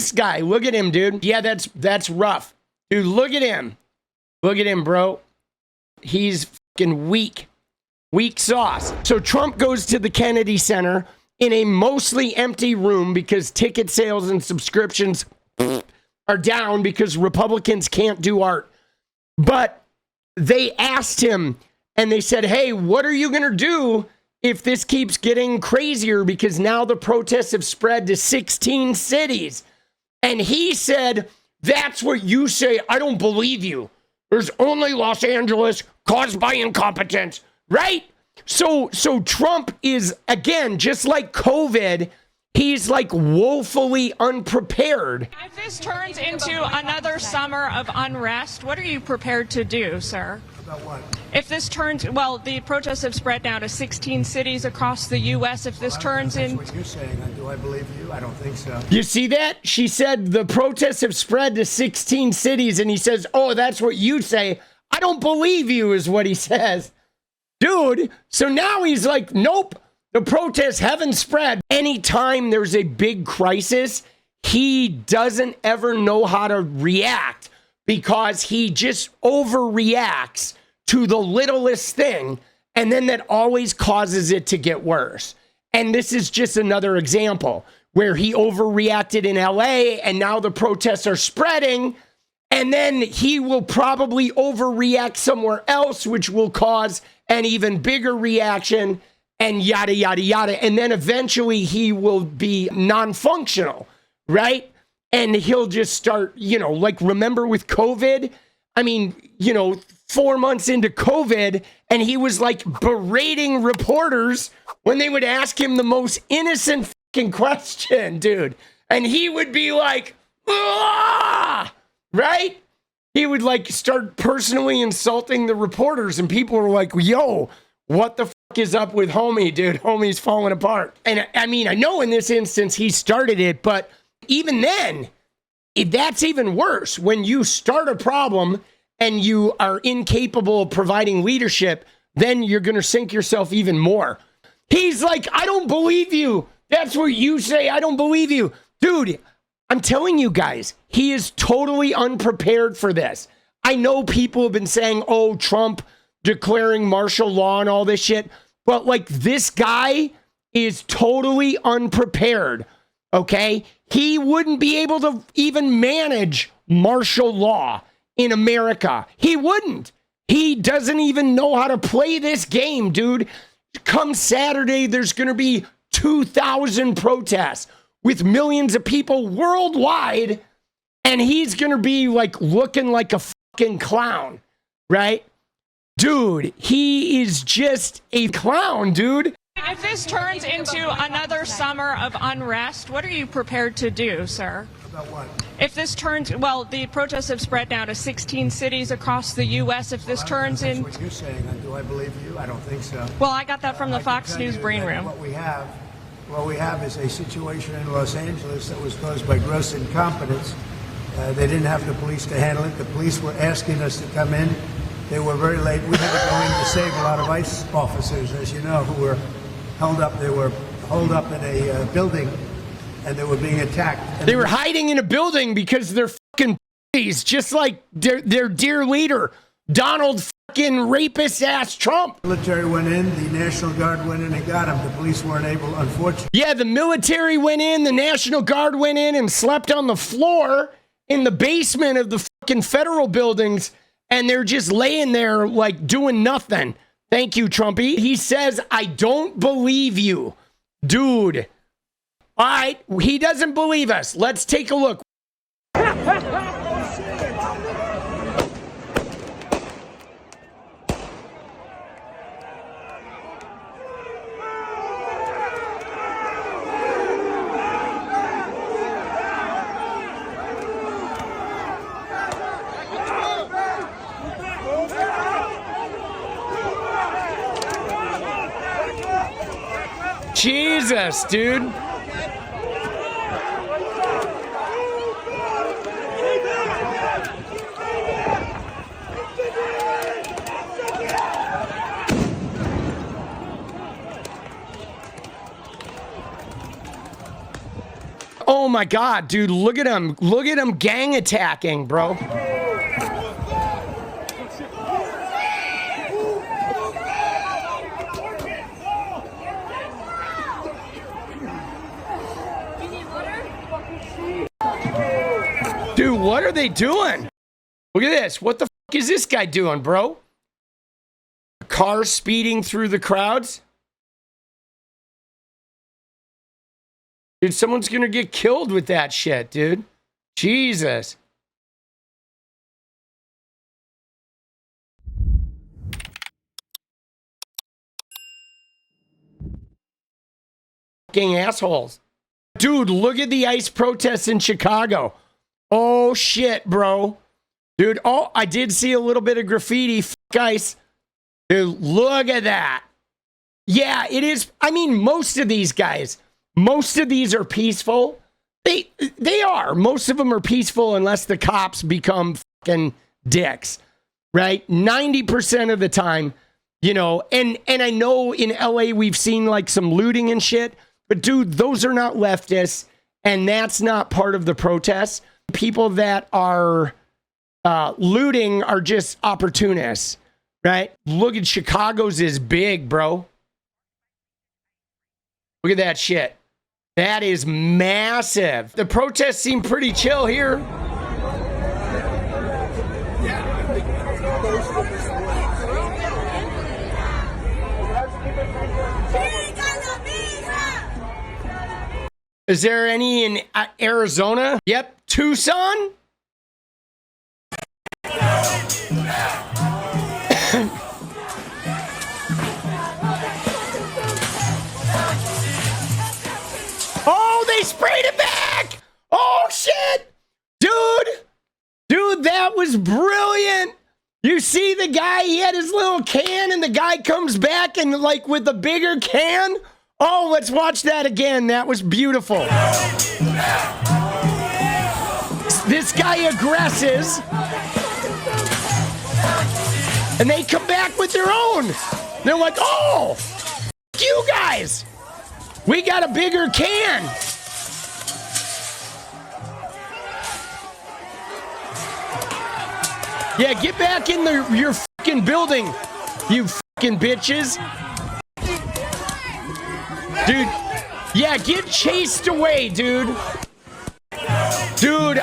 this guy. Look at him, dude. Yeah, that's rough. Dude, look at him. Look at him, bro. He's fucking weak. Weak sauce. So Trump goes to the Kennedy Center in a mostly empty room because ticket sales and subscriptions are down because Republicans can't do art. But they asked him and they said, hey, what are you going to do if this keeps getting crazier? Because now the protests have spread to 16 cities. And he said, that's what you say. I don't believe you. There's only Los Angeles caused by incompetence, right? So Trump is, again, just like COVID, he's like woefully unprepared. If this turns into another summer of unrest, what are you prepared to do, sir? About what? If this turns, well, the protests have spread now to 16 cities across the U.S. If this turns in... That's what you're saying. Do I believe you? I don't think so. You see that? She said the protests have spread to 16 cities, and he says, oh, that's what you say. I don't believe you, is what he says. Dude, so now he's like, nope, the protests haven't spread. Anytime there's a big crisis, he doesn't ever know how to react because he just overreacts to the littlest thing, and then that always causes it to get worse. And this is just another example where he overreacted in LA, and now the protests are spreading, and then he will probably overreact somewhere else, which will cause an even bigger reaction, and yada, yada, yada. And then eventually he will be non-functional, right? And he'll just start, like, remember with COVID? I mean, 4 months into COVID, and he was like berating reporters when they would ask him the most innocent fucking question, dude. And he would be like, ah! Right? He would like start personally insulting the reporters, and people were like, yo, what the fuck is up with homie, dude? Homie's falling apart. And I mean, I know in this instance he started it, but even then, that's even worse. When you start a problem and you are incapable of providing leadership, then you're going to sink yourself even more. He's like, I don't believe you. That's what you say. I don't believe you. Dude, I'm telling you guys, he is totally unprepared for this. I know people have been saying, oh, Trump declaring martial law and all this shit, but like this guy is totally unprepared, okay? He wouldn't be able to even manage martial law in America. He wouldn't. He doesn't even know how to play this game, dude. Come Saturday, there's going to be 2,000 protests with millions of people worldwide, and he's going to be like looking like a fucking clown, right? Dude, he is just a clown, dude. If this turns into another summer of unrest, what are you prepared to do, sir? About what? If this turns, well, the protests have spread now to 16 cities across the U.S. If this turns in... That's what you're saying. Do I believe you? I don't think so. Well, I got that from the I can Fox tell News you brain that room. What we have is a situation in Los Angeles that was caused by gross incompetence. They didn't have the police to handle it. The police were asking us to come in. They were very late. We had to go in to save a lot of ICE officers, as you know, who were held up. They were holed up in a building, and they were being attacked. And they were hiding in a building because they're fucking p***s, just like their dear leader, Donald fucking rapist-ass Trump. The military went in, the National Guard went in and got him. The police weren't able, unfortunately. Yeah, the military went in, the National Guard went in and slept on the floor in the basement of the fucking federal buildings, and they're just laying there like doing nothing. Thank you, Trumpy. He says, I don't believe you. Dude. All right, he doesn't believe us. Let's take a look. Jesus, dude. Oh my God, dude, look at him. Look at him gang attacking, bro. Dude, what are they doing? Look at this. What the fuck is this guy doing, bro? A car speeding through the crowds? Dude, someone's gonna get killed with that shit, dude. Jesus. Fucking assholes. Dude, look at the ICE protests in Chicago. Oh shit, bro. Dude, oh, I did see a little bit of graffiti. Fuck ICE. Dude, look at that. Yeah, it is. I mean, most of these guys, most of these are peaceful. They are. Most of them are peaceful unless the cops become fucking dicks, right? 90% of the time, you know, and I know in LA we've seen like some looting and shit, but dude, those are not leftists, and that's not part of the protests. People that are looting are just opportunists, right? Look at Chicago's is big, bro. Look at that shit. That is massive. The protests seem pretty chill here. Is there any in Arizona? Yep. Tucson? Oh, they sprayed it back! Oh, shit! Dude, that was brilliant! You see the guy, he had his little can, and the guy comes back and like with a bigger can? Oh, let's watch that again. That was beautiful. This guy aggresses, and they come back with their own. They're like, oh, you guys, we got a bigger can. Yeah, get back in your fucking building, you fucking bitches. Dude, yeah, get chased away, dude. Dude,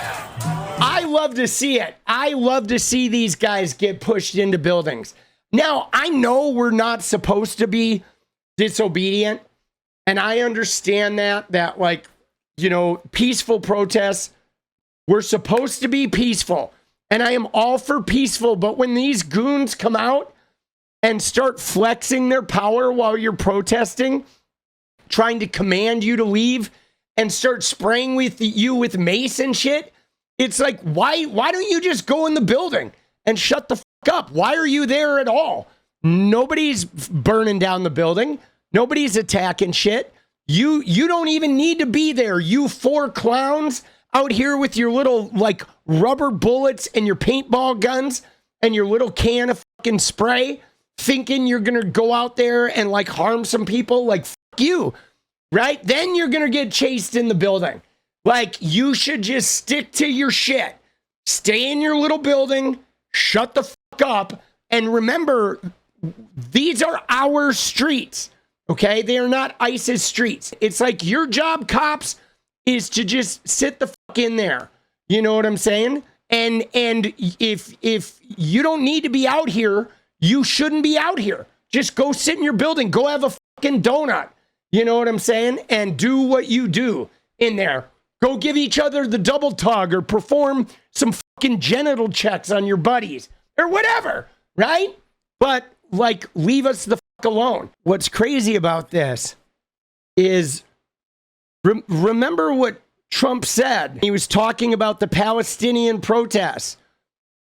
I love to see it. I love to see these guys get pushed into buildings. Now, I know we're not supposed to be disobedient, and I understand that like, you know, peaceful protests, we're supposed to be peaceful, and I am all for peaceful, but when these goons come out and start flexing their power while you're protesting, trying to command you to leave and start spraying you with mace and shit, it's like, why don't you just go in the building and shut the fuck up? Why are you there at all? Nobody's burning down the building. Nobody's attacking shit. You don't even need to be there. You four clowns out here with your little like rubber bullets and your paintball guns and your little can of fucking spray, thinking you're gonna go out there and like harm some people. Like, you, right? Then you're gonna get chased in the building. Like, you should just stick to your shit. Stay in your little building, shut the fuck up, and remember, these are our streets, okay? They are not ISIS streets. It's like your job, cops, is to just sit the fuck in there. You know what I'm saying? And if you don't need to be out here, you shouldn't be out here. Just go sit in your building, go have a fucking donut. You know what I'm saying? And do what you do in there. Go give each other the double tug or perform some fucking genital checks on your buddies or whatever, right? But like, leave us the fuck alone. What's crazy about this is, remember what Trump said. He was talking about the Palestinian protests.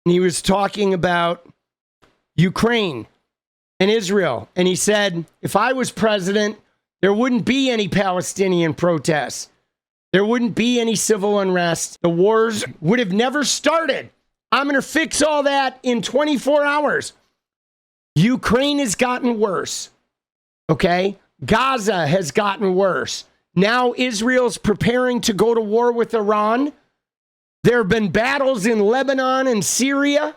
And he was talking about Ukraine and Israel. And he said, if I was president, there wouldn't be any Palestinian protests. There wouldn't be any civil unrest. The wars would have never started. I'm going to fix all that in 24 hours. Ukraine has gotten worse. Okay? Gaza has gotten worse. Now Israel's preparing to go to war with Iran. There have been battles in Lebanon and Syria.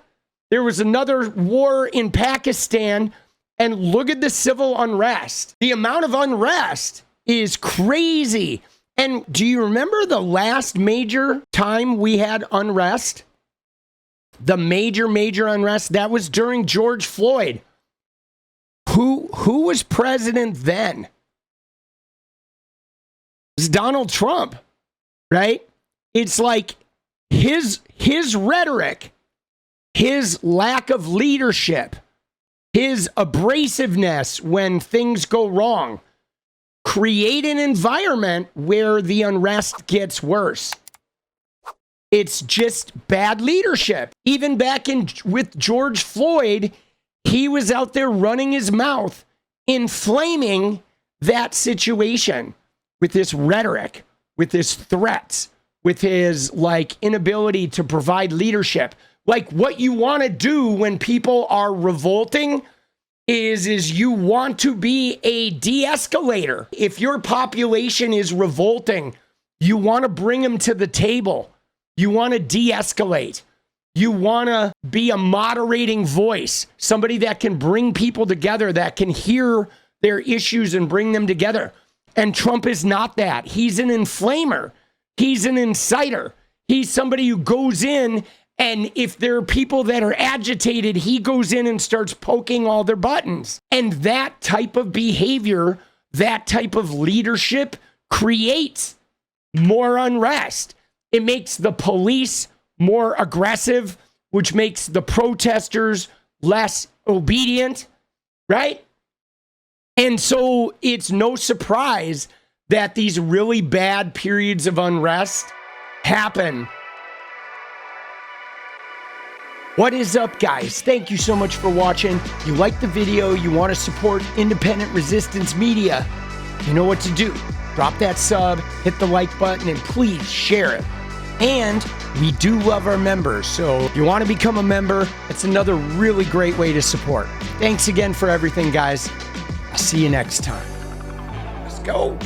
There was another war in Pakistan. And look at the civil unrest. The amount of unrest is crazy. And do you remember the last major time we had unrest? The major unrest? That was during George Floyd. Who was president then? It was Donald Trump, right? It's like his rhetoric, his lack of leadership, his abrasiveness when things go wrong, create an environment where the unrest gets worse. It's just bad leadership. Even back with George Floyd, he was out there running his mouth, inflaming that situation with this rhetoric, with his threats, with his inability to provide leadership. Like, what you want to do when people are revolting is you want to be a de-escalator. If your population is revolting, you want to bring them to the table. You want to de-escalate. You want to be a moderating voice, somebody that can bring people together, that can hear their issues and bring them together. And Trump is not that. He's an inflamer. He's an inciter. He's somebody who goes in, and if there are people that are agitated, he goes in and starts poking all their buttons. And that type of behavior, that type of leadership creates more unrest. It makes the police more aggressive, which makes the protesters less obedient, right? And so it's no surprise that these really bad periods of unrest happen. What is up, guys? Thank you so much for watching. You like the video, you want to support independent resistance media, you know what to do. Drop that sub, hit the like button, and please share it. And we do love our members, so if you want to become a member, it's another really great way to support. Thanks again for everything, guys. I'll see you next time. Let's go.